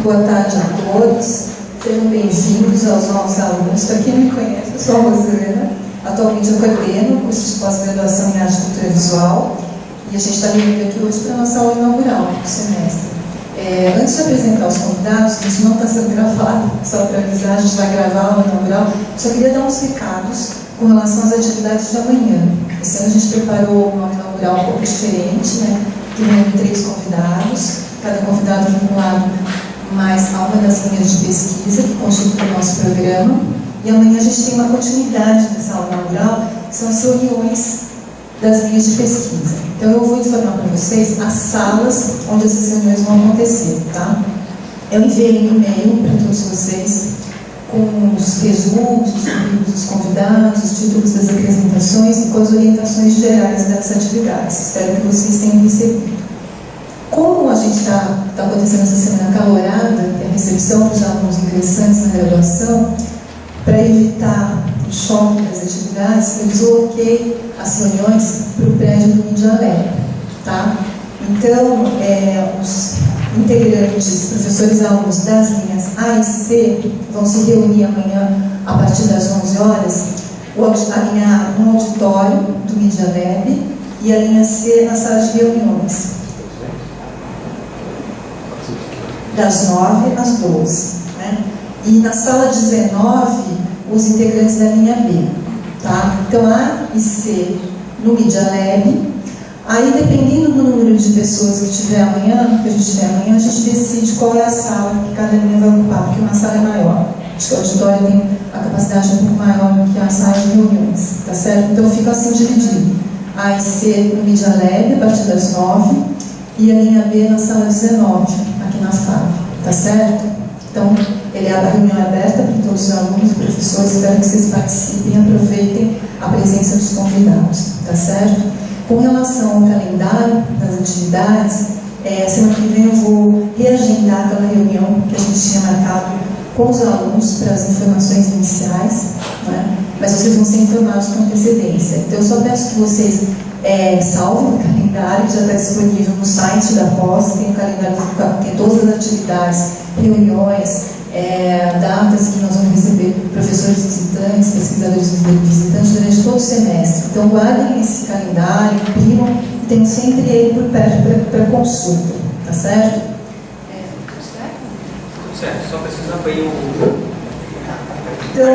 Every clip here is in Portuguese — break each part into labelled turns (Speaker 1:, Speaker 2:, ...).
Speaker 1: Boa tarde a todos, sejam bem-vindos aos novos alunos. Para quem não me conhece, eu sou a Rosana, atualmente eu coordeno o curso de pós-graduação em arte e cultura visual e a gente está reunido aqui hoje para a nossa aula inaugural do semestre. Antes de apresentar os convidados, isso não está sendo gravado, só para avisar, a gente vai gravar a aula inaugural, só queria dar uns recados com relação às atividades de amanhã. Esse ano a gente preparou uma aula inaugural um pouco diferente, né? Que reúne 3 convidados, cada convidado vinculado mais a uma das linhas de pesquisa que constitui o nosso programa. E amanhã a gente tem uma continuidade dessa aula inaugural, que são as reuniões das linhas de pesquisa. Então eu vou informar para vocês as salas onde essas reuniões vão acontecer, tá? Eu enviei um e-mail para todos vocês com os resumos, os currículos dos convidados, os títulos das apresentações e com as orientações gerais das atividades. Espero que vocês tenham recebido. Como a gente está acontecendo essa semana calorada, que é a recepção dos alunos ingressantes na graduação, para evitar o choque das atividades, eu desloquei as reuniões para o prédio do Media Lab, tá? Então, os integrantes, professores e alunos das linhas A e C vão se reunir amanhã a partir das 11 horas, a linha A no auditório do Media Lab e a linha C na sala de reuniões, das 9 às 12. Né? E na sala 19, os integrantes da linha B. Tá? Então, A e C no Media Lab. Aí, dependendo do número de pessoas que tiver amanhã, que a gente tiver amanhã, a gente decide qual é a sala que cada linha vai ocupar, porque uma sala é maior. Acho que o auditório tem a capacidade um pouco maior do que a sala de reuniões, tá certo? Então, fica assim dividido. A e C no Media Lab, a partir das 9, e a linha B na sala 19, aqui na FAB, tá certo? Então, a reunião é aberta para todos os alunos e professores, espero que vocês participem e aproveitem a presença dos convidados, tá certo? Com relação ao calendário das atividades, semana que vem eu vou reagendar aquela reunião que a gente tinha marcado com os alunos para as informações iniciais, né? Mas vocês vão ser informados com antecedência. Então eu só peço que vocês salvem o calendário, que já está disponível no site da pós, tem o calendário, tem todas as atividades, reuniões, datas que nós vamos receber professores visitantes, pesquisadores visitantes durante todo o semestre. Então guardem esse calendário, imprimam e tenham sempre ele por perto para consulta, tá certo?
Speaker 2: Tudo certo, só precisa abrir o...
Speaker 1: Então,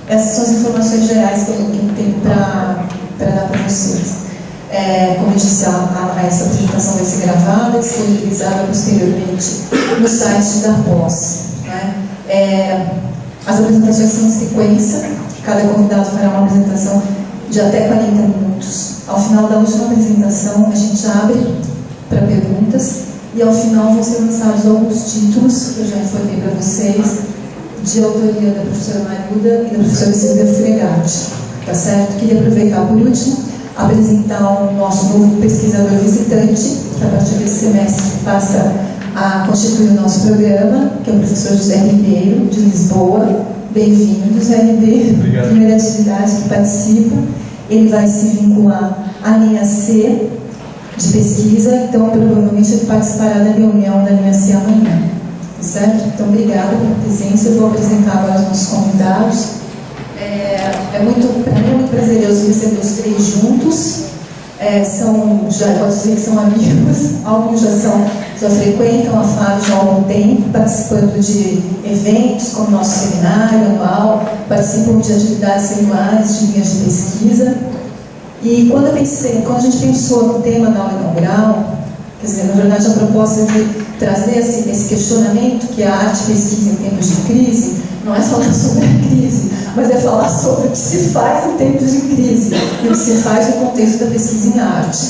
Speaker 1: essas são as informações gerais que eu tenho para dar para vocês. Como eu disse, essa apresentação vai ser gravada e disponibilizada posteriormente no site da pós. Né? As apresentações são em sequência, cada convidado fará uma apresentação de até 40 minutos. Ao final da última apresentação, a gente abre para perguntas e ao final vão ser lançados alguns títulos que eu já informei para vocês, de autoria da professora Marilda e da professora Silvia Fregatti. Tá certo? Queria aproveitar por último apresentar o nosso novo pesquisador visitante, que a partir desse semestre passa a constituir o nosso programa, que é o professor José Ribeiro, de Lisboa. Bem-vindo, José Ribeiro.
Speaker 3: Obrigado.
Speaker 1: Primeira atividade que participa. Ele vai se vincular à linha C de pesquisa, então provavelmente ele participará da reunião da linha C amanhã. Tá certo? Então, obrigada pela presença. Eu vou apresentar agora os nossos convidados. Para mim é muito prazeroso receber os 3 juntos. Já posso dizer que são amigos, alguns já frequentam a FAB já há algum tempo, participando de eventos como nosso seminário anual, participam de atividades regulares de linhas de pesquisa. E quando a gente pensou no tema da aula inaugural, quer dizer, na verdade a proposta de trazer esse questionamento que a arte pesquisa em tempos de crise, não é falar sobre a crise, mas é falar sobre o que se faz em tempos de crise e o que se faz no contexto da pesquisa em arte.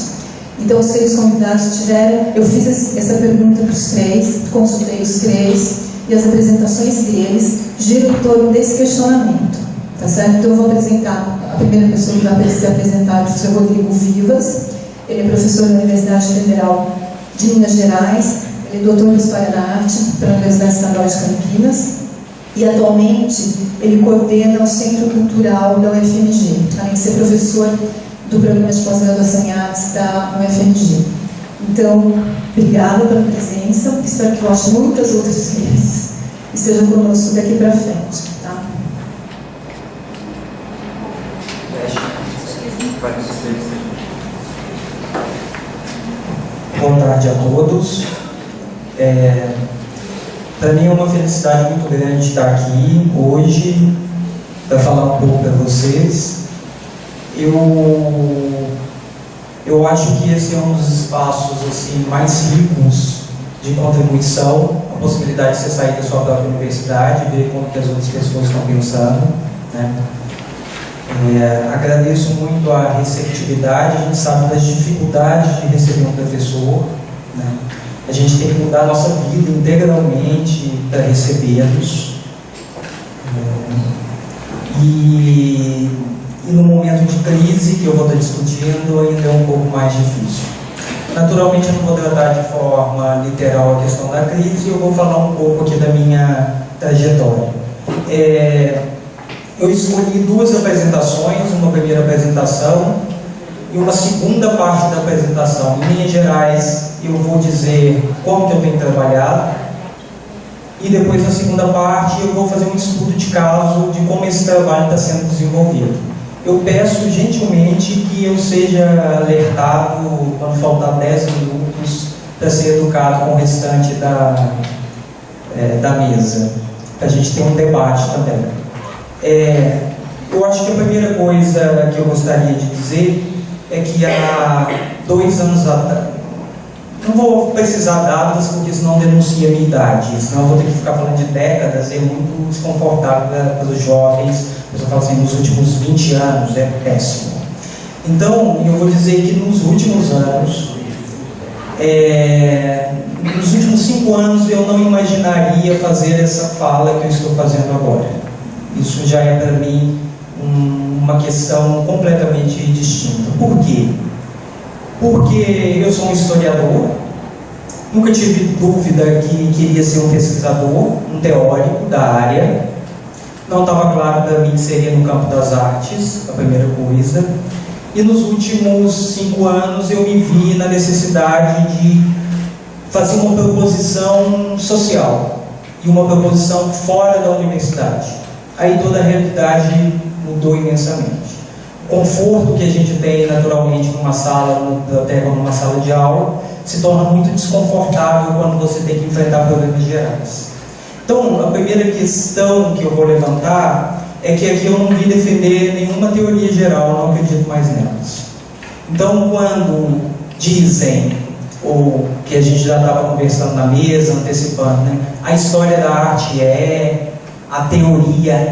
Speaker 1: Então, os 3 convidados tiveram, eu fiz essa pergunta para os 3, consultei os 3 e as apresentações deles giram em torno desse questionamento, tá certo? Então, eu vou apresentar, a primeira pessoa que vai se apresentar é o professor Rodrigo Vivas. Ele é professor da Universidade Federal de Minas Gerais, ele é doutor em História da Arte pela Universidade Estadual de Campinas. E atualmente ele coordena o Centro Cultural da UFMG, além de ser professor do programa de pós-graduação em artes da UFMG. Então, Obrigada pela presença, espero que volte muitas outras vezes e esteja conosco daqui para frente, tá?
Speaker 3: Boa tarde a todos. Para mim é uma felicidade muito grande estar aqui hoje para falar um pouco para vocês. Eu acho que esse é um dos espaços assim, mais ricos de contribuição, a possibilidade de você sair da sua própria universidade, ver como que as outras pessoas estão pensando, né? Agradeço muito a receptividade. A gente sabe das dificuldades de receber um professor, né? A gente tem que mudar a nossa vida integralmente para recebê-los. E no momento de crise que eu vou estar discutindo, ainda é um pouco mais difícil. Naturalmente, eu não vou tratar de forma literal a questão da crise, eu vou falar um pouco aqui da minha trajetória. Eu escolhi duas apresentações, uma primeira apresentação e uma segunda parte da apresentação. Em linhas gerais, eu vou dizer como que eu tenho trabalhado, e depois na segunda parte eu vou fazer um estudo de caso de como esse trabalho está sendo desenvolvido. Eu peço gentilmente que eu seja alertado quando faltar 10 minutos para ser educado com o restante da mesa, para a gente ter um debate também. Eu acho que a primeira coisa que eu gostaria de dizer é que há 2 anos atrás, não vou precisar datas porque senão denuncia a minha idade, senão eu vou ter que ficar falando de décadas, é muito desconfortável para os jovens. A pessoa fala assim, nos últimos 20 anos, é péssimo. Então, eu vou dizer que nos últimos anos, nos últimos 5 anos, eu não imaginaria fazer essa fala que eu estou fazendo agora. Isso já é para mim uma questão completamente distinta. Por quê? Porque eu sou um historiador, nunca tive dúvida que queria ser um pesquisador, um teórico da área. Não estava claro para mim que seria no campo das artes, a primeira coisa. E nos últimos 5 anos eu me vi na necessidade de fazer uma proposição social e uma proposição fora da universidade. Aí toda a realidade mudou imensamente. O conforto que a gente tem naturalmente numa sala, numa biblioteca ou numa sala de aula, se torna muito desconfortável quando você tem que enfrentar problemas gerais. Então, a primeira questão que eu vou levantar é que aqui eu não vim defender nenhuma teoria geral, não acredito mais nelas. Então, quando dizem, ou que a gente já estava conversando na mesa, antecipando, né, a história da arte a teoria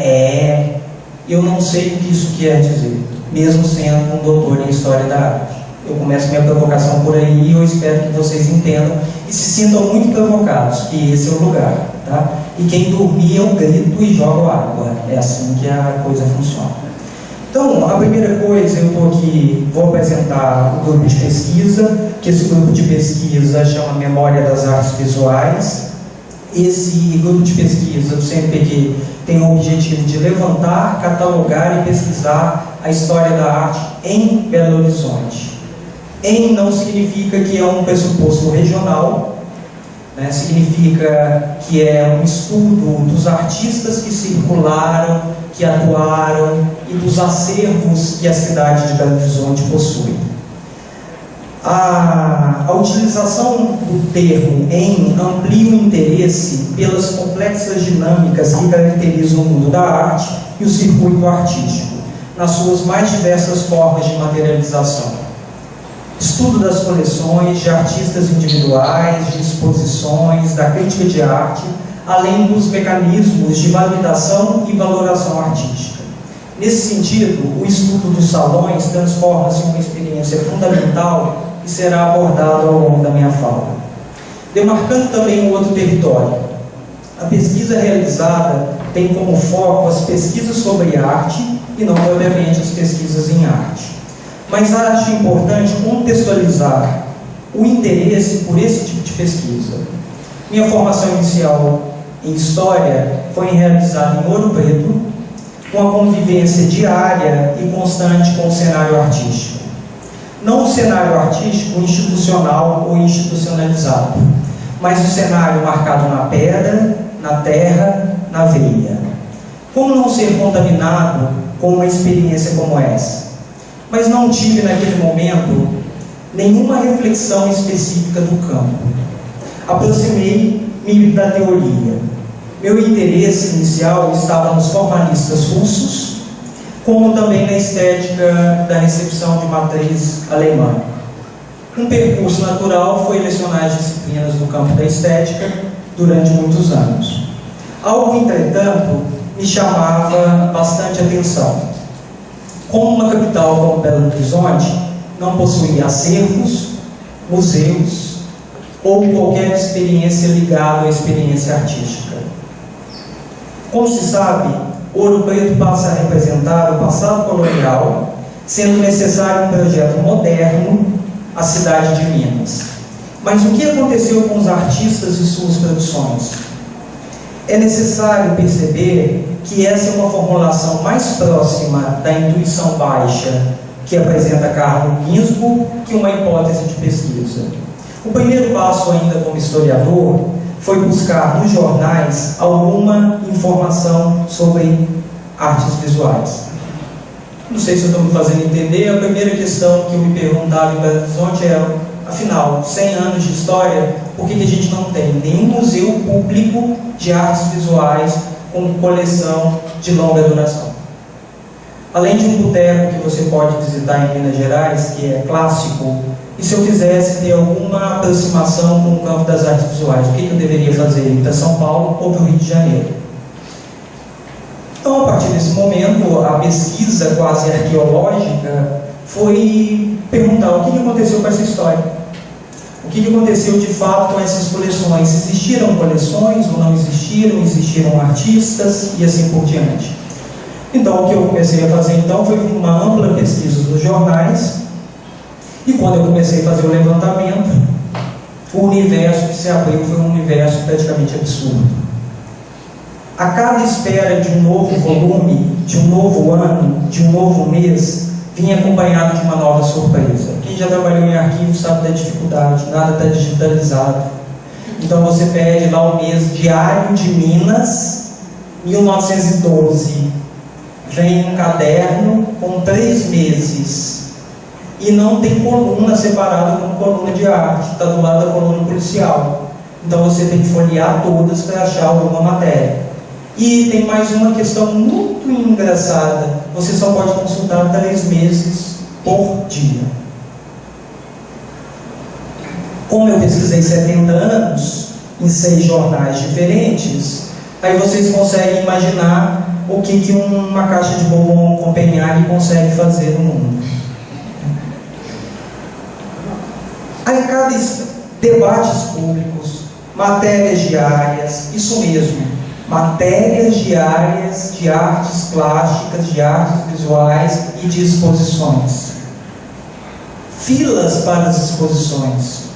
Speaker 3: eu não sei o que isso quer dizer, mesmo sendo um doutor em História da Arte. Eu começo minha provocação por aí e eu espero que vocês entendam e se sintam muito provocados, que esse é o lugar, tá? E quem dormir eu grito e jogo água. É assim que a coisa funciona. Então, a primeira coisa, eu estou aqui, vou apresentar o grupo de pesquisa, que esse grupo de pesquisa chama Memória das Artes Visuais. Esse grupo de pesquisa do CNPq tem o objetivo de levantar, catalogar e pesquisar a história da arte em Belo Horizonte. Em não significa que é um pressuposto regional, né? Significa que é um estudo dos artistas que circularam, que atuaram e dos acervos que a cidade de Belo Horizonte possui. A utilização do termo em amplia o interesse pelas complexas dinâmicas que caracterizam o mundo da arte e o circuito artístico, nas suas mais diversas formas de materialização. Estudo das coleções, de artistas individuais, de exposições, da crítica de arte, além dos mecanismos de validação e valoração artística. Nesse sentido, o estudo dos salões transforma-se em uma experiência fundamental que será abordado ao longo da minha fala. Demarcando também um outro território. A pesquisa realizada tem como foco as pesquisas sobre arte e não propriamente as pesquisas em arte. Mas acho importante contextualizar o interesse por esse tipo de pesquisa. Minha formação inicial em História foi realizada em Ouro Preto, com a convivência diária e constante com o cenário artístico. Não o cenário artístico institucional ou institucionalizado, mas o cenário marcado na pedra, na terra, na veia. Como não ser contaminado com uma experiência como essa? Mas não tive naquele momento nenhuma reflexão específica do campo. Aproximei-me da teoria. Meu interesse inicial estava nos formalistas russos, como também na estética da recepção de matriz alemã. Um percurso natural foi lecionar as disciplinas do campo da estética durante muitos anos. Algo, entretanto, me chamava bastante atenção. Como uma capital como Belo Horizonte não possuía acervos, museus ou qualquer experiência ligada à experiência artística. Como se sabe, Ouro Preto passa a representar o passado colonial, sendo necessário um projeto moderno, a cidade de Minas. Mas o que aconteceu com os artistas e suas produções? É necessário perceber que essa é uma formulação mais próxima da intuição baixa que apresenta Carlo Ginzburg que uma hipótese de pesquisa. O primeiro passo, ainda como historiador, foi buscar nos jornais alguma informação sobre artes visuais. Não sei se eu estou me fazendo entender. A primeira questão que eu me perguntava em Belo Horizonte era, afinal, 100 anos de história, por que a gente não tem nenhum museu público de artes visuais com coleção de longa duração? Além de um boteco que você pode visitar em Minas Gerais, que é clássico, e se eu quisesse ter alguma aproximação com o campo das artes visuais, o que eu deveria fazer? Ir para São Paulo ou para o Rio de Janeiro? Então, a partir desse momento, a pesquisa quase arqueológica foi perguntar o que aconteceu com essa história. O que aconteceu de fato com essas coleções? Existiram coleções ou não existiram? Existiram artistas e assim por diante. Então, o que eu comecei a fazer então foi uma ampla pesquisa nos jornais, e quando eu comecei a fazer o levantamento, o universo que se abriu foi um universo praticamente absurdo. A cada espera de um novo volume, de um novo ano, de um novo mês, vinha acompanhado de uma nova surpresa. Quem já trabalhou em arquivo sabe da dificuldade, nada está digitalizado. Então você pede lá o mês diário de Minas, 1912. Vem um caderno com 3 meses e não tem coluna separada como coluna de arte, está do lado da coluna policial. Então você tem que folhear todas para achar alguma matéria. E tem mais uma questão muito engraçada: você só pode consultar 3 meses por dia. Como eu pesquisei 70 anos em 6 jornais diferentes, aí vocês conseguem imaginar o que uma caixa de bombom Copenhague consegue fazer no mundo. Aí cada debates públicos, matérias diárias, isso mesmo, matérias diárias de artes plásticas, de artes visuais e de exposições. Filas para as exposições.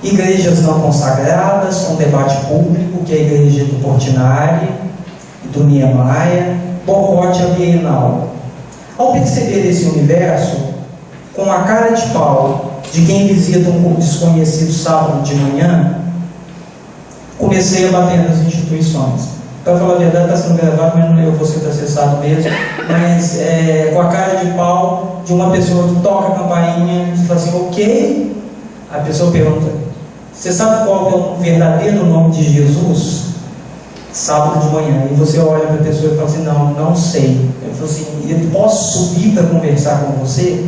Speaker 3: Igrejas não consagradas, com debate público, que é a igreja do Portinari, do Niemeyer, boicote à Bienal. Ao perceber esse universo, com a cara de pau de quem visita um desconhecido sábado de manhã, comecei a bater nas instituições. Para falar a verdade, está sendo gravado, mas não eu vou ser processado mesmo, mas com a cara de pau de uma pessoa que toca a campainha e fala assim, ok? A pessoa pergunta, você sabe qual é o verdadeiro nome de Jesus? Sábado de manhã. E você olha para a pessoa e fala assim, não sei. Eu falo assim, eu posso subir para conversar com você?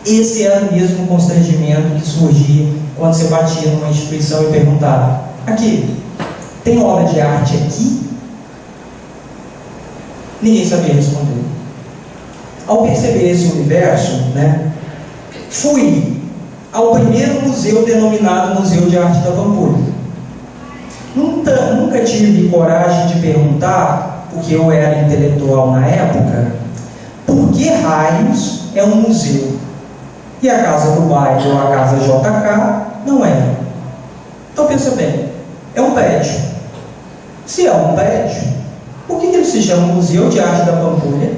Speaker 3: Esse era o mesmo constrangimento que surgia quando você batia numa instituição e perguntava, aqui, tem obra de arte aqui? Ninguém sabia responder. Ao perceber esse universo, fui ao primeiro museu denominado Museu de Arte da Pampulha. Nunca tive coragem de perguntar, porque eu era intelectual na época, por que raios é um museu? E a Casa do Bairro ou a Casa JK não era. Então pensa bem, é um prédio. Se é um prédio, por que ele se chama Museu de Arte da Pampulha?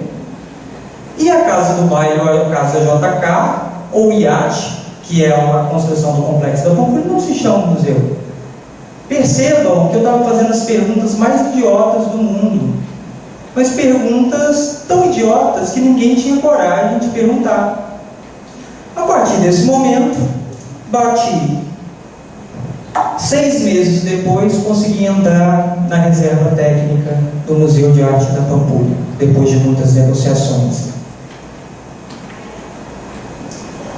Speaker 3: E a Casa do Bairro ou a Casa JK ou IAT, que é uma construção do Complexo da Pampulha, não se chama museu. Percebam que eu estava fazendo as perguntas mais idiotas do mundo, mas perguntas tão idiotas que ninguém tinha coragem de perguntar. A partir desse momento, bati. 6 meses depois, consegui entrar na reserva técnica do Museu de Arte da Pampulha, depois de muitas negociações.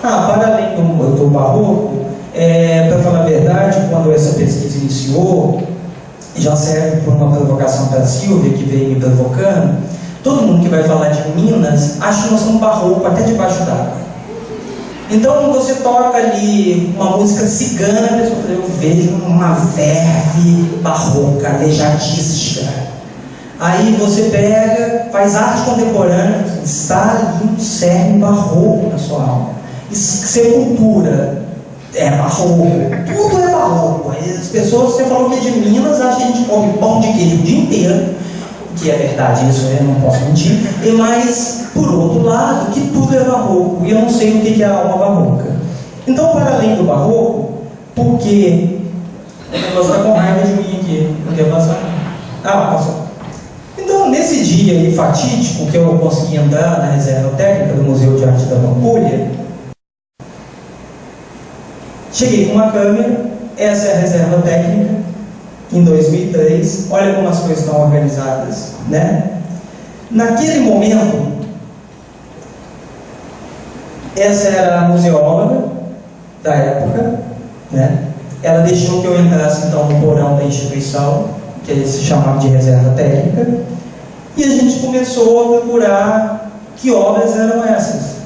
Speaker 3: Para além do barroco, para falar a verdade, quando essa pesquisa iniciou, já serve por uma provocação para a Silvia, que veio me provocando, todo mundo que vai falar de Minas acha que nós somos barroco até debaixo d'água. Então você toca ali uma música cigana, a pessoa fala, eu vejo uma verve barroca, aleijadística. Aí você pega, faz arte contemporânea, está ali um cerne barroco na sua alma. Sepultura é barroco, tudo é barroco. As pessoas, você falou que é de Minas, acham que a gente come pão de queijo o dia inteiro, que é verdade, isso eu não posso mentir, mas por outro lado, que tudo é barroco, e eu não sei o que é a alma barroca. Então, para além do barroco, porque o negócio está com raiva de mim aqui, não quer passar? Passou. Então, nesse dia fatídico que eu consegui entrar na reserva técnica do Museu de Arte da Pampulha, cheguei com uma câmera, essa é a reserva técnica, em 2003, olha como as coisas estão organizadas, né? Naquele momento, essa era a museóloga da época, né? Ela deixou que eu entrasse então no porão da instituição, que eles se chamavam de reserva técnica, e a gente começou a procurar que obras eram essas.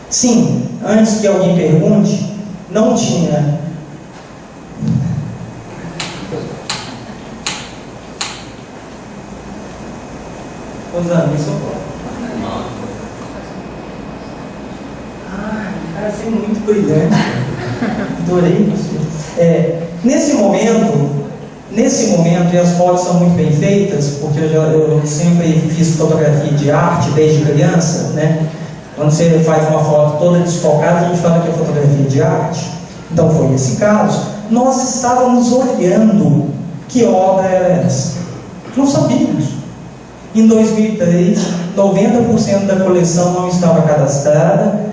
Speaker 3: Sim, antes que alguém pergunte, não tinha. Rosana, isso cara, assim, muito brilhante. Adorei você. Nesse momento, e as fotos são muito bem feitas, porque eu sempre fiz fotografia de arte desde criança, né? Quando você faz uma foto toda desfocada, a gente fala que é fotografia de arte. Então foi esse caso. Nós estávamos olhando que obra era essa. Não sabíamos. Em 2003, 90% da coleção não estava cadastrada,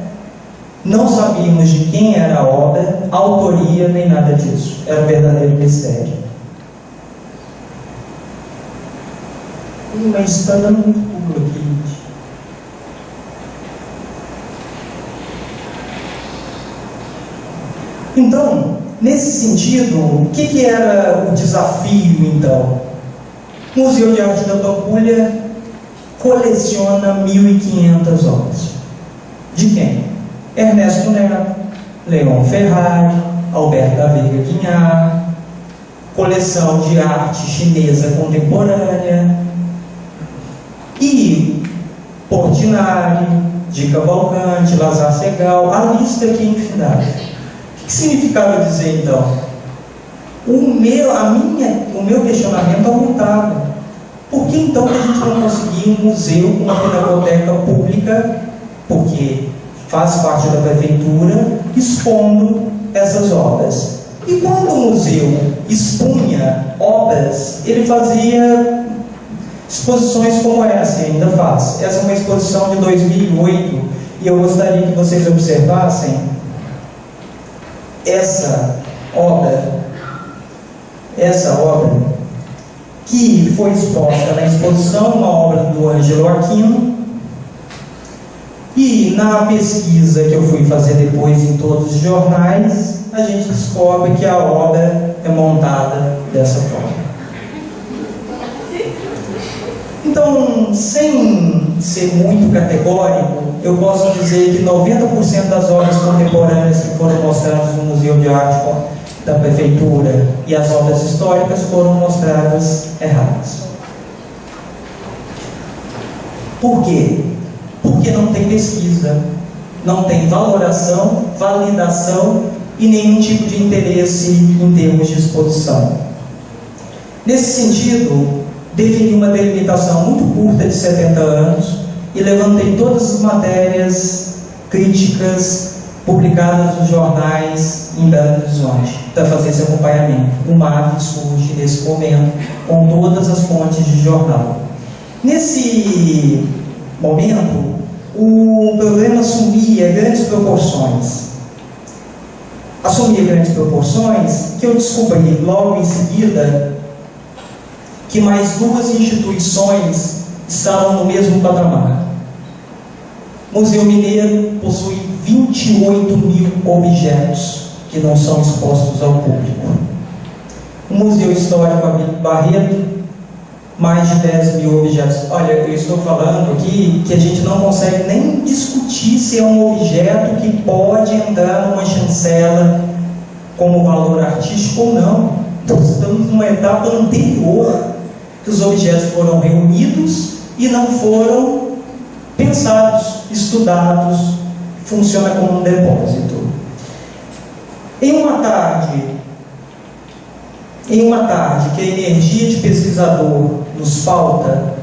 Speaker 3: não sabíamos de quem era a obra, autoria, nem nada disso. Era um verdadeiro mistério. Mas está dando muito pulo aqui, gente. Então, nesse sentido, o que era o desafio, então? O Museu de Arte da Pampulha coleciona 1.500 obras. De quem? Ernesto Neto, Leon Ferrari, Alberto da Veiga Guignard, coleção de arte chinesa contemporânea, e Portinari, de Cavalcante, Lazar Segal, a lista aqui é infindável. O que significava dizer então? O meu questionamento aumentava. Por que então que a gente não conseguia um museu, uma pinacoteca pública, porque faz parte da prefeitura, expondo essas obras? E quando o museu expunha obras, ele fazia exposições como essa, e ainda faz. Essa é uma exposição de 2008, e eu gostaria que vocês observassem essa obra que foi exposta na exposição, uma obra do Ângelo Aquino, e na pesquisa que eu fui fazer depois em todos os jornais, a gente descobre que a obra é montada dessa forma. Então, sem ser muito categórico, eu posso dizer que 90% das obras contemporâneas que foram mostradas no Museu de Arte da Prefeitura e as obras históricas foram mostradas erradas. Por quê? Porque não tem pesquisa, não tem valoração, validação e nenhum tipo de interesse em termos de exposição. Nesse sentido, defini uma delimitação muito curta de 70 anos e levantei todas as matérias críticas publicadas nos jornais em Belo Horizonte, para fazer esse acompanhamento. O MAV surge nesse momento, com todas as fontes de jornal. Nesse momento, o problema assumia grandes proporções. Assumia grandes proporções que eu descobri logo em seguida que mais duas instituições estavam no mesmo patamar. O Museu Mineiro possui 28 mil objetos que não são expostos ao público. O Museu Histórico Abílio Barreto, mais de 10 mil objetos. Olha, eu estou falando aqui que a gente não consegue nem discutir se é um objeto que pode entrar numa chancela como valor artístico ou não. Então, estamos numa etapa anterior, que os objetos foram reunidos e não foram pensados, estudados, funciona como um depósito. Em uma tarde que a energia de pesquisador nos falta,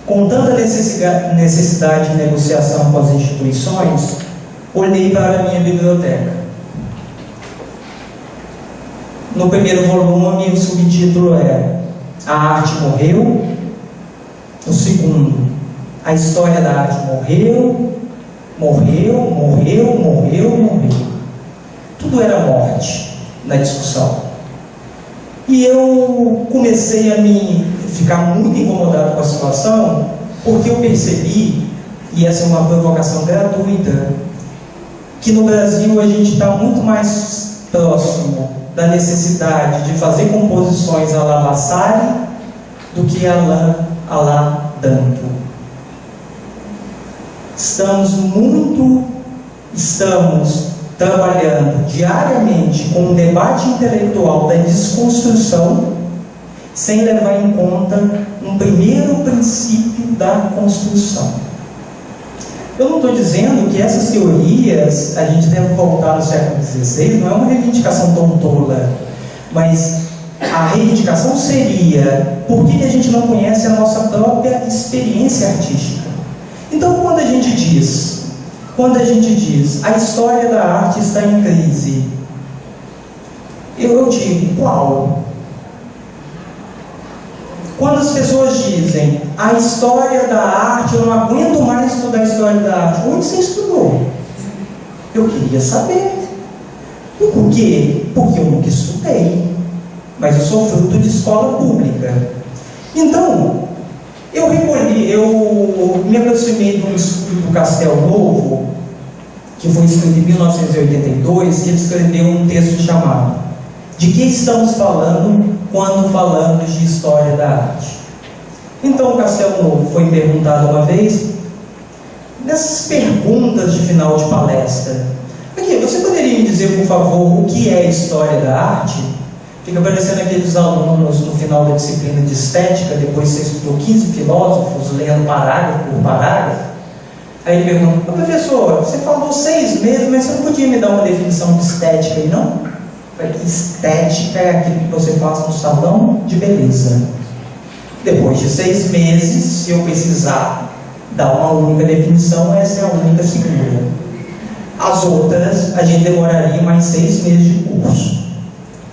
Speaker 3: com tanta necessidade de negociação com as instituições, olhei para a minha biblioteca. No primeiro volume, o subtítulo é A Arte Morreu. No segundo, a história da arte morreu. Tudo era morte na discussão. E eu comecei a me ficar muito incomodado com a situação, porque eu percebi, e essa é uma provocação gratuita, que no Brasil a gente está muito mais próximo da necessidade de fazer composições à la Vasari do que à la Danto. Estamos trabalhando diariamente com um debate intelectual da desconstrução, sem levar em conta um primeiro princípio da construção. Eu não estou dizendo que essas teorias a gente deve voltar no século XVI, não é uma reivindicação tão tola, mas a reivindicação seria: por que a gente não conhece a nossa própria experiência artística? Então, quando a gente diz a história da arte está em crise, eu digo, qual? Quando as pessoas dizem a história da arte, eu não aguento mais estudar a história da arte, onde você estudou? Eu queria saber. E por quê? Porque eu nunca estudei, mas eu sou fruto de escola pública. Então, eu me aproximei de um estudo do Castelo Novo, que foi escrito em 1982, e ele escreveu um texto chamado De que estamos falando quando falamos de história da arte? Então o Castelo Novo foi perguntado uma vez, nessas perguntas de final de palestra: aqui, você poderia me dizer, por favor, o que é história da arte? Fica parecendo aqueles alunos no final da disciplina de estética, depois você estudou 15 filósofos, lendo parágrafo por parágrafo. Aí ele pergunta: professor, você falou 6 meses, mas você não podia me dar uma definição de estética aí, não? Estética é aquilo que você faz no salão de beleza. Depois de 6 meses, se eu precisar dar uma única definição, essa é a única segura. As outras, a gente demoraria mais 6 meses de curso.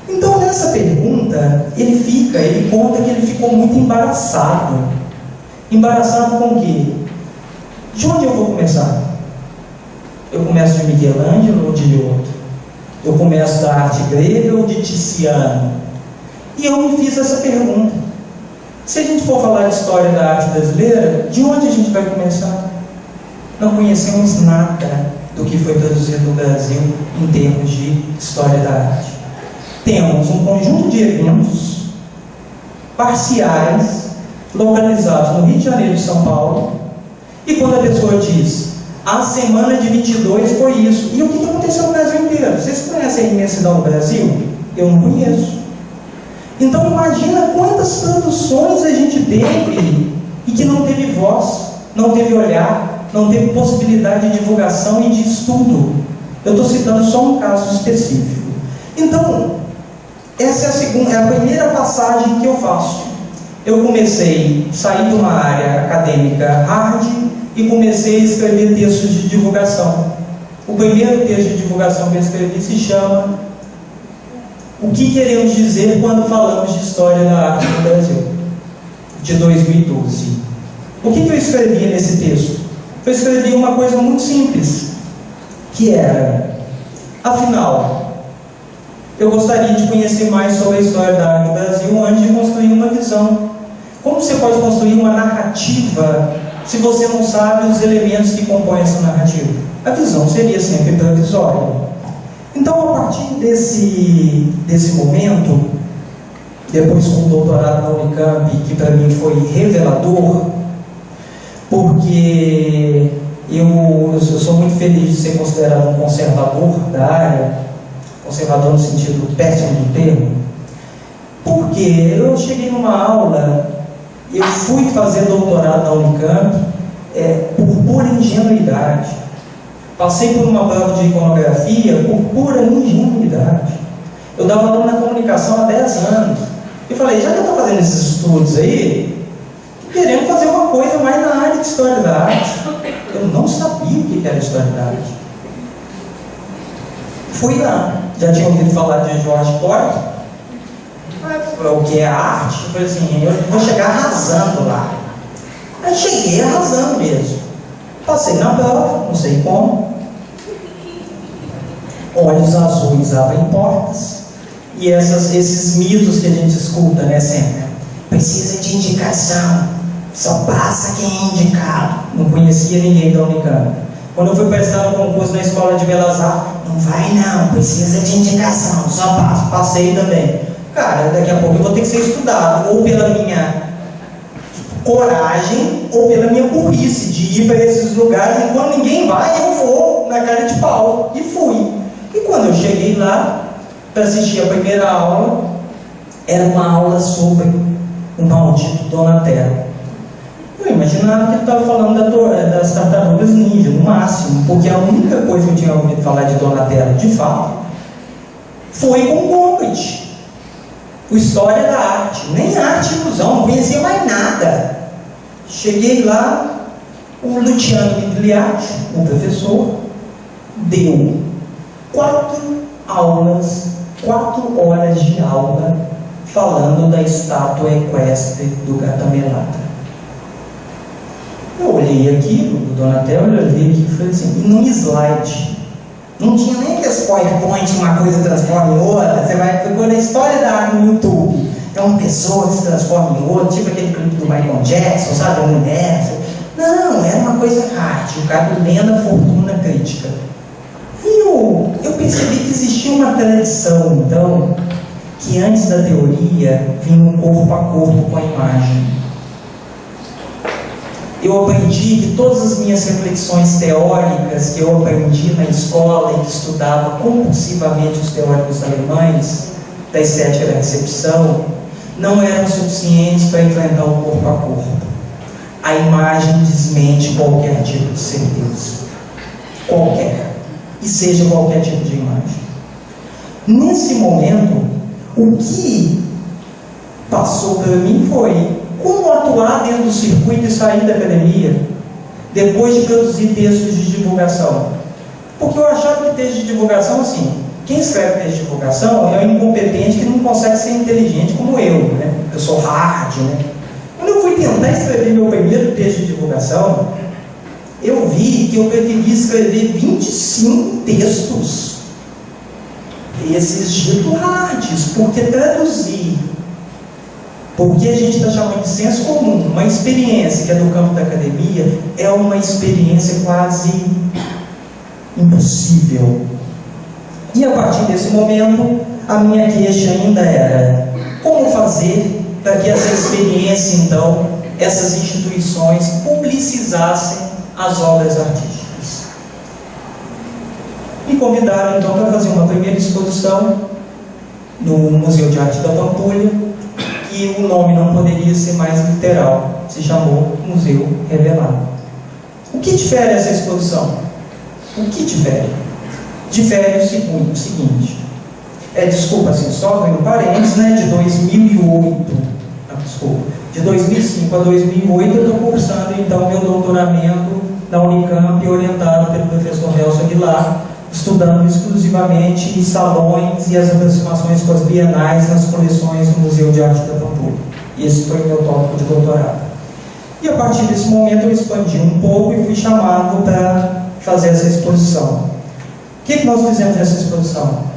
Speaker 3: Então, nessa pergunta, ele conta que ele ficou muito embaraçado. Embaraçado com o quê? De onde eu vou começar? Eu começo de Michelangelo ou de outro? Eu começo da arte grega ou de Tiziano? E eu me fiz essa pergunta. Se a gente for falar de história da arte brasileira, de onde a gente vai começar? Não conhecemos nada do que foi produzido no Brasil em termos de história da arte. Temos um conjunto de eventos parciais, localizados no Rio de Janeiro e São Paulo, e quando a pessoa diz a semana de 22 foi isso, e o que aconteceu no Brasil inteiro? Vocês conhecem a imensidão do Brasil? Eu não conheço. Então imagina quantas produções a gente teve e que não teve voz, não teve olhar, não teve possibilidade de divulgação e de estudo. Eu estou citando só um caso específico. Então, essa é a primeira passagem que eu faço. Eu comecei a sair de uma área acadêmica hard e comecei a escrever textos de divulgação. O primeiro texto de divulgação que eu escrevi se chama O que queremos dizer quando falamos de história da arte no Brasil, de 2012. O que eu escrevi nesse texto? Eu escrevi uma coisa muito simples, que era, afinal, eu gostaria de conhecer mais sobre a história da arte no Brasil antes de construir uma visão. Como você pode construir uma narrativa se você não sabe os elementos que compõem essa narrativa? A visão seria sempre provisória. Então, a partir desse momento, depois com o doutorado na Unicamp, que para mim foi revelador, porque eu sou muito feliz de ser considerado um conservador da área, conservador no sentido péssimo do termo, porque eu cheguei numa aula, eu fui fazer doutorado na Unicamp por pura ingenuidade. Passei por uma prova de iconografia por pura ingenuidade. Eu dava aula na comunicação há 10 anos. E falei, já que eu estou fazendo esses estudos aí, querendo fazer uma coisa mais na área de história da arte. Eu não sabia o que era história da arte. Fui lá, já tinha ouvido falar de George Poit, o que é arte. Eu falei assim, eu vou chegar arrasando lá. Aí cheguei arrasando mesmo. Passei na prova, não sei como. Olhos azuis abrem portas. E esses mitos que a gente escuta, né, sempre. Precisa de indicação, só passa quem é indicado. Não conhecia ninguém da Unicamp. Quando eu fui prestar o concurso na Escola de Belas Artes, não vai não, precisa de indicação, só passo. Passei também. Cara, daqui a pouco eu vou ter que ser estudado, ou pela minha coragem, ou pela minha burrice de ir para esses lugares, e quando ninguém vai, eu vou na cara de pau. E fui. E quando eu cheguei lá, para assistir a primeira aula, era uma aula sobre o maldito Donatello. Eu imaginava que ele estava falando das tartarugas ninja, no máximo, porque a única coisa que eu tinha ouvido falar de Donatello, de fato, foi com Gombrich. O História da Arte, nem arte e ilusão, não conhecia mais nada. Cheguei lá, o Luciano Migliacci, o professor, deu 4 horas de aula falando da estátua equestre do Gattamelata. Eu olhei aquilo, do Donatello, eu olhei aqui e falei assim, e num slide, não tinha nem aqueles PowerPoint, uma coisa transforma em outra, você vai procurando a história da arte no YouTube, é uma pessoa que se transforma em outra, tipo aquele clipe do Michael Jackson, sabe, um universo. Não, era uma coisa arte, o cara lendo a fortuna crítica. E eu percebi que existia uma tradição, então, que antes da teoria vinha um corpo a corpo com a imagem. Eu aprendi que todas as minhas reflexões teóricas que eu aprendi na escola e que estudava compulsivamente os teóricos alemães da estética da recepção não eram suficientes para enfrentar o corpo a corpo. A imagem desmente qualquer tipo de certeza. Qualquer. E seja qualquer tipo de imagem. Nesse momento, o que passou para mim foi como atuar dentro do circuito e sair da academia depois de produzir textos de divulgação. Porque eu achava que texto de divulgação, assim, quem escreve texto de divulgação é um incompetente que não consegue ser inteligente como eu, né? Eu sou hard, né? Quando eu fui tentar escrever meu primeiro texto de divulgação, eu vi que eu preferia escrever 25 textos, esses dito hards, porque traduzir, porque a gente está chamando de senso comum, uma experiência que é do campo da academia, é uma experiência quase impossível. E a partir desse momento, a minha queixa ainda era como fazer para que essa experiência, então, essas instituições publicizassem as obras artísticas. Me convidaram então para fazer uma primeira exposição no Museu de Arte da Pampulha, e o nome não poderia ser mais literal, se chamou Museu Revelado. O que difere essa exposição? O que difere? Difere o seguinte, desculpa, assim, só no parênteses, né, de 2008, de 2005 a 2008 eu estou cursando então meu doutoramento na Unicamp, orientado pelo professor Nelson Aguilar, estudando exclusivamente os salões e as aproximações com as bienais nas coleções do Museu de Arte da Pampulha. Esse foi o meu tópico de doutorado. E a partir desse momento eu expandi um pouco e fui chamado para fazer essa exposição. O que nós fizemos nessa exposição?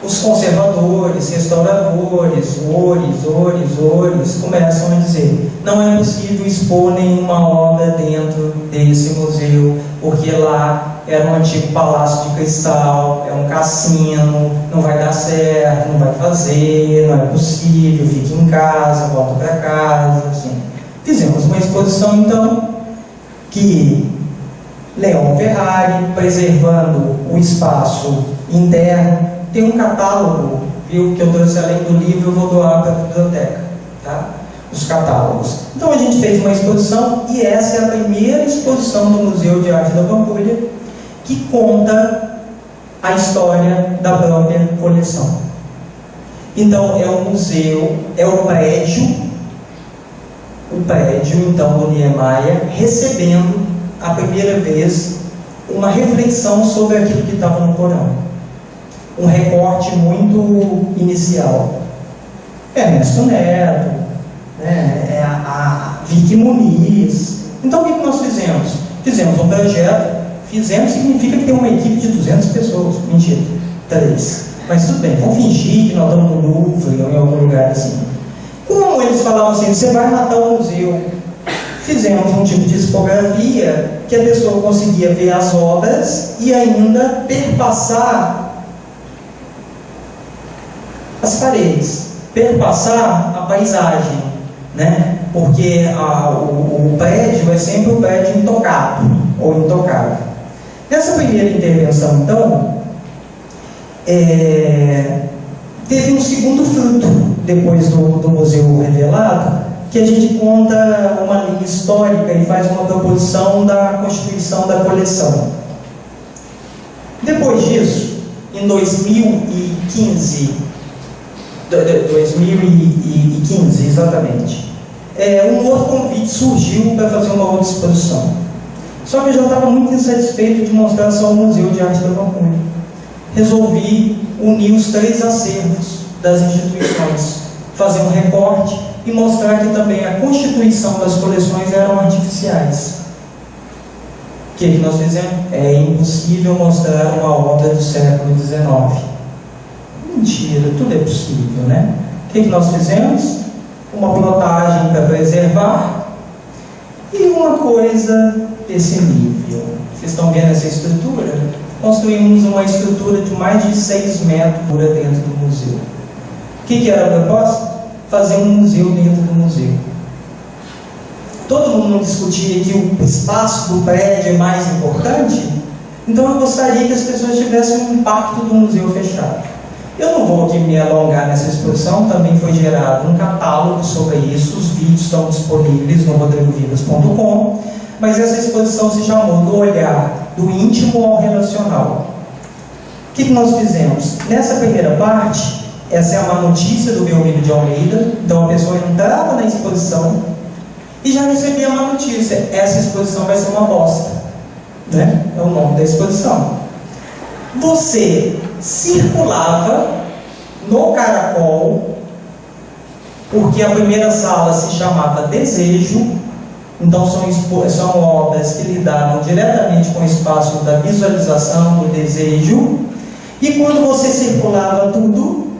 Speaker 3: Os conservadores, restauradores, ores, começam a dizer: não é possível expor nenhuma obra dentro desse museu, porque lá era um antigo palácio de cristal, é um cassino, não vai dar certo, não vai fazer, não é possível, fique em casa, volta para casa, assim. Fizemos uma exposição, então, que Leon Ferrari, preservando o espaço interno, tem um catálogo, viu, que eu trouxe além do livro, eu vou doar para a biblioteca, tá? Os catálogos. Então a gente fez uma exposição, e essa é a primeira exposição do Museu de Arte da Pampulha que conta a história da própria coleção. Então é o museu, é o prédio então do Niemeyer, recebendo a primeira vez uma reflexão sobre aquilo que estava no Corão. Um recorte muito inicial. Ernesto Neto, né, a Vicky Muniz. Então o que nós fizemos? Fizemos um projeto. Fizemos significa que tem uma equipe de 200 pessoas. Mentira, 3. Mas tudo bem, vamos fingir que nós estamos no Louvre ou em algum lugar assim. Como eles falavam assim, você vai matar o museu? Fizemos um tipo de expografia que a pessoa conseguia ver as obras e ainda perpassar as paredes, perpassar a paisagem, né? Porque o prédio é sempre um prédio intocado ou intocável. Nessa primeira intervenção, então, teve um segundo fruto depois do museu revelado, que a gente conta uma linha histórica e faz uma proposição da constituição da coleção. Depois disso, em 2015 exatamente, um outro convite surgiu para fazer uma outra exposição. Só que eu já estava muito insatisfeito de mostrar só o Museu de Arte da Pampulha. Resolvi unir os 3 acervos das instituições, fazer um recorte e mostrar que também a constituição das coleções eram artificiais. O que nós fizemos? É impossível mostrar uma obra do século XIX. Mentira, tudo é possível, né? O que nós fizemos? Uma plotagem para preservar e uma coisa desse nível. Vocês estão vendo essa estrutura? Construímos uma estrutura de mais de 6 metros dentro do museu. O que era a proposta? Fazer um museu dentro do museu. Todo mundo discutia que o espaço do prédio é mais importante, então eu gostaria que as pessoas tivessem um impacto do museu fechado. Eu não vou aqui me alongar nessa exposição, também foi gerado um catálogo sobre isso, os vídeos estão disponíveis no rodrigovivas.com, mas essa exposição se chamou Do Olhar do Íntimo ao Relacional. O que nós fizemos? Nessa primeira parte, essa é uma notícia do Belmiro de Almeida, então a pessoa entrava na exposição e já recebia uma notícia: essa exposição vai ser uma bosta, né? É o nome da exposição. Você circulava no caracol, porque a primeira sala se chamava Desejo, então são obras que lidavam diretamente com o espaço da visualização, do desejo, e quando você circulava tudo,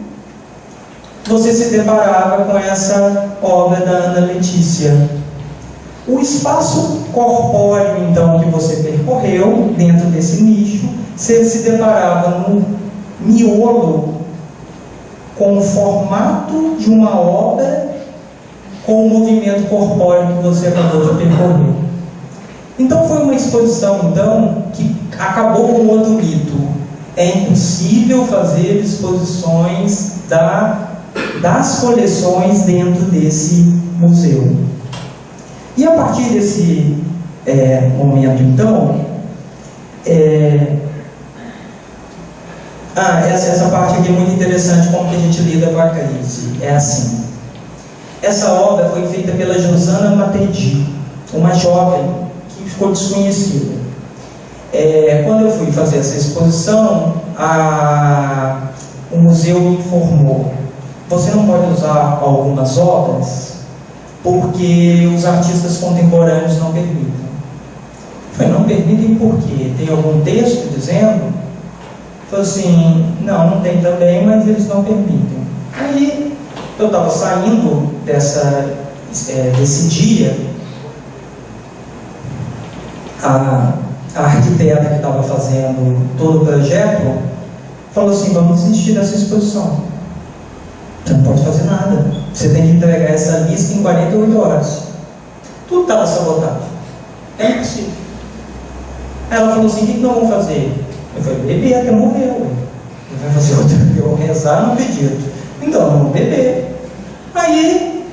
Speaker 3: você se deparava com essa obra da Ana Letícia. O espaço corpóreo, então, que você percorreu dentro desse nicho, você se deparava no miolo com o formato de uma obra com o movimento corpóreo que você acabou de percorrer. Então foi uma exposição, então, que acabou com outro mito. É impossível fazer exposições das coleções dentro desse museu. E a partir desse momento, então, essa parte aqui é muito interessante, como que a gente lida com a crise. É assim: essa obra foi feita pela Josana Matedi, uma jovem e ficou desconhecida. Quando eu fui fazer essa exposição, o museu me informou: você não pode usar algumas obras porque os artistas contemporâneos não permitem. Eu falei: não permitem por quê? Tem algum texto dizendo? Falei assim: não tem também, mas eles não permitem. Aí eu estava saindo desse dia, a arquiteta que estava fazendo todo o projeto falou assim: vamos desistir dessa exposição, você não pode fazer nada, você tem que entregar essa lista em 48 horas. Tudo estava sabotado, é impossível. Aí ela falou assim: o que nós vamos fazer? Eu falei: beber até morrer. Ele vai fazer outra, eu rezar no pedido, então vamos beber. Aí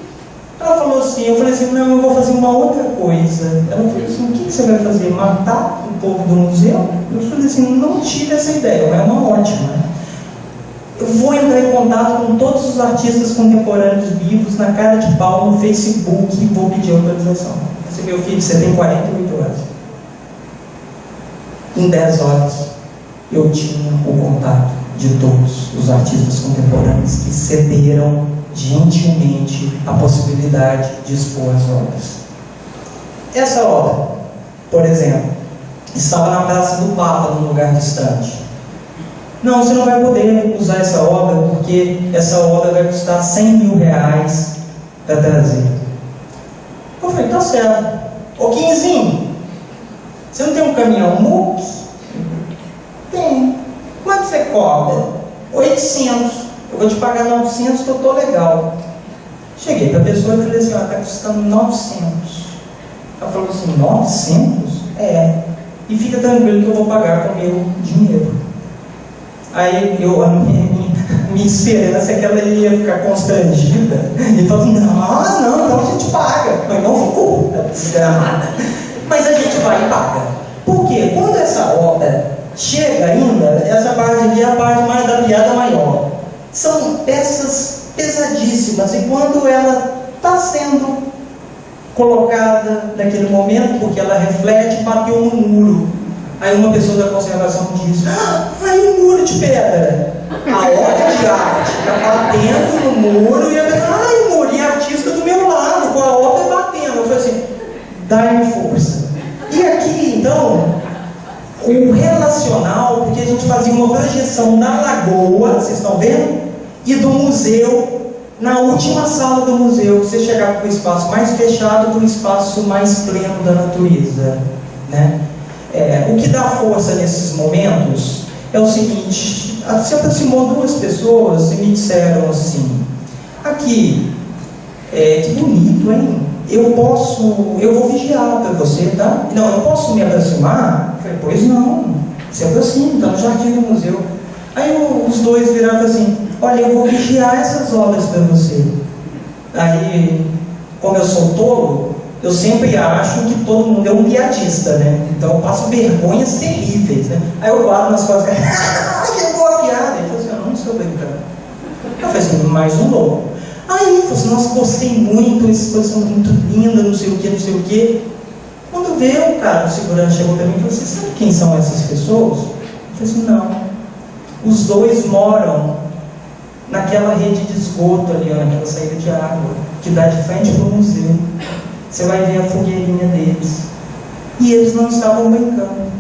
Speaker 3: ela falou assim, eu falei assim: não, eu vou fazer uma outra coisa. Ela falou assim: o que você vai fazer? Matar o povo do museu? Eu falei assim: não tive essa ideia, mas é uma ótima. Eu vou entrar em contato com todos os artistas contemporâneos vivos, na cara de pau, no Facebook, e vou pedir autorização. Eu disse: meu filho, você tem 48 horas. Em 10 horas, eu tinha o contato de todos os artistas contemporâneos que cederam gentilmente a possibilidade de expor as obras. Essa obra, por exemplo, estava na Praça do Papa, num lugar distante. Não, você não vai poder usar essa obra porque essa obra vai custar 100 mil reais para trazer. Eu falei: tá certo. Ô Quinzinho, você não tem um caminhão MUC? Tem. Quanto você cobra? 800. Eu vou te pagar 900 que eu estou legal. Cheguei para a pessoa e falei assim: está custando 900. Ela falou assim: 900? É. E fica tranquilo que eu vou pagar com o meu dinheiro. Aí a minha esperança é que ela ia ficar constrangida e falou: não, então a gente paga. Mas não ficou desgramada. Mas a gente vai e paga. Por quê? Quando essa obra chega ainda, essa parte aqui é a parte mais da piada maior. São peças pesadíssimas, e quando ela está sendo colocada naquele momento, porque ela reflete, bateu no muro. Aí uma pessoa da conservação diz: aí um muro de pedra. A obra de arte está batendo no muro, e a pessoa: o muro, e a artista do meu lado, com a obra batendo. Eu falei assim: dá-me força. E aqui, então, o relacional, porque a gente fazia uma projeção da lagoa, vocês estão vendo? E do museu, na última sala do museu, você chegava para o espaço mais fechado, para o espaço mais pleno da natureza, né? O que dá força nesses momentos é o seguinte: se aproximou duas pessoas e me disseram assim: aqui, que bonito, hein? Eu vou vigiar para você, tá? Não, eu posso me aproximar? Eu falei: pois não, se aproxime, está no jardim do museu. Aí os dois viraram assim: olha, eu vou vigiar essas obras para você. Aí, como eu sou tolo, eu sempre acho que todo mundo é um piadista, né? Então eu passo vergonhas terríveis, né? Aí eu guardo nas costas: que boa piada. Ele falou assim: eu não estou brincando. Eu falei assim: mais um louco. Aí ele falou assim: nossa, gostei muito, essa exposição muito linda, não sei o que, não sei o que. Quando veio, o cara, o segurança chegou para mim e falou assim: sabe quem são essas pessoas? Eu falei assim: não. Os dois moram naquela rede de esgoto ali, naquela saída de água, que dá de frente para o museu. Você vai ver a fogueirinha deles. E eles não estavam brincando.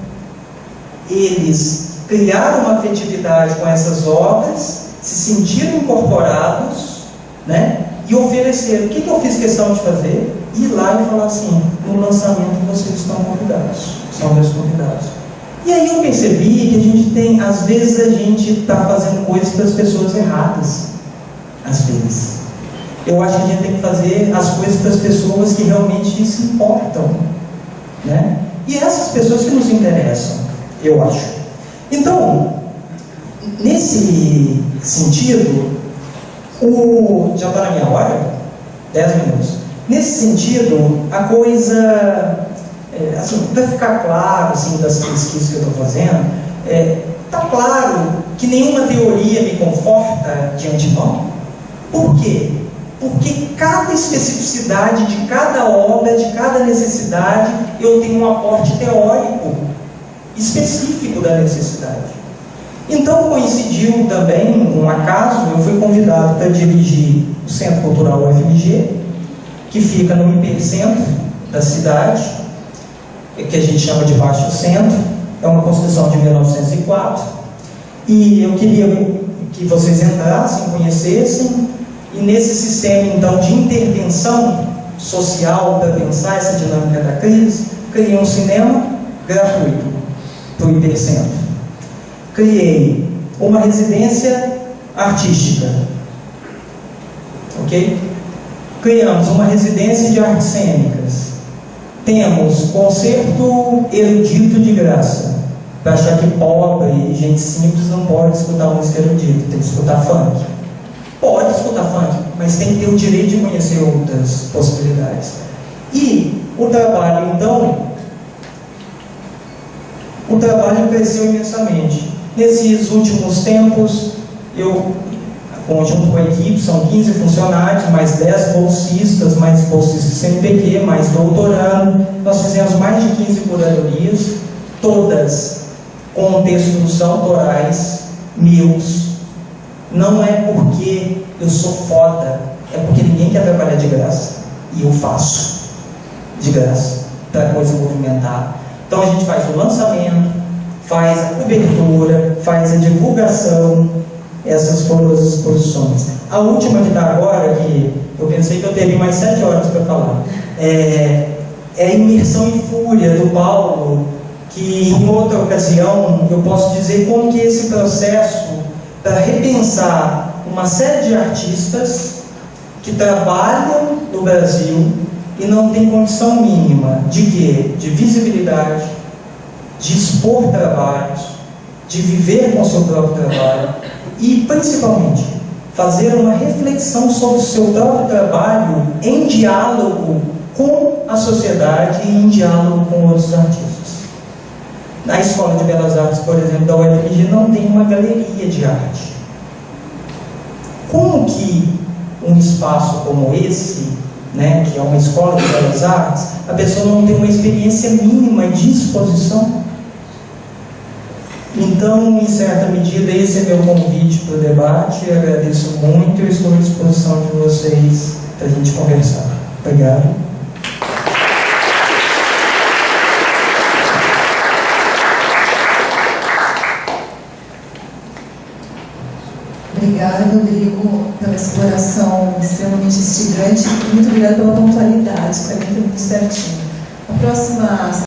Speaker 3: Eles criaram uma afetividade com essas obras, se sentiram incorporados, né? E ofereceram. O que eu fiz questão de fazer? Ir lá e falar assim: no lançamento vocês estão convidados, são meus convidados. E aí eu percebi que a gente tem, às vezes a gente está fazendo coisas para as pessoas erradas. Às vezes. Eu acho que a gente tem que fazer as coisas para as pessoas que realmente se importam, né? E essas pessoas que nos interessam, eu acho. Então, nesse sentido, já está na minha hora? 10 minutos. Nesse sentido, a coisa, assim, para ficar claro, assim, das pesquisas que eu estou fazendo, está claro que nenhuma teoria me conforta de antemão. Por quê? porque cada especificidade de cada obra, de cada necessidade, eu tenho um aporte teórico específico da necessidade. Então coincidiu também, um acaso, eu fui convidado para dirigir o Centro Cultural UFMG, que fica no hipercentro da cidade, que a gente chama de Baixo Centro. É uma construção de 1904, e eu queria que vocês entrassem, conhecessem, e nesse sistema então de intervenção social para pensar essa dinâmica da crise, criei um cinema gratuito para o hipercentro. Criei uma residência artística, ok? Criamos uma residência de artes cênicas. Temos concerto erudito de graça, para achar que pobre e gente simples não pode escutar música erudita, tem que escutar funk. Pode escutar funk, mas tem que ter o direito de conhecer outras possibilidades. E o trabalho, então, o trabalho cresceu imensamente. Nesses últimos tempos, eu, junto com a equipe, são 15 funcionários, mais 10 bolsistas, mais bolsistas CNPq, mais doutorando. Nós fizemos mais de 15 curadorias, todas com textos autorais meus. Não é porque eu sou foda, é porque ninguém quer trabalhar de graça. E eu faço de graça, para a coisa movimentar. Então a gente faz o lançamento, faz a cobertura, faz a divulgação. Essas foram as exposições. A última que está agora, que eu pensei que eu teria mais 7 horas para falar, é a Imersão em Fúria, do Paulo, que em outra ocasião eu posso dizer como que esse processo para repensar uma série de artistas que trabalham no Brasil e não tem condição mínima de quê? De visibilidade, de expor trabalhos, de viver com o seu próprio trabalho e, principalmente, fazer uma reflexão sobre o seu próprio trabalho em diálogo com a sociedade e em diálogo com outros artistas. Na Escola de Belas Artes, por exemplo, da UFMG, não tem uma galeria de arte. Como que um espaço como esse, né, que é uma escola de belas artes, a pessoa não tem uma experiência mínima de exposição? Então, em certa medida, esse é meu convite para o debate. Eu agradeço muito e estou à disposição de vocês para a gente conversar. Obrigado.
Speaker 1: Obrigada, Rodrigo, pela exploração extremamente instigante. Muito obrigada pela pontualidade, 40 minutos certinho. A próxima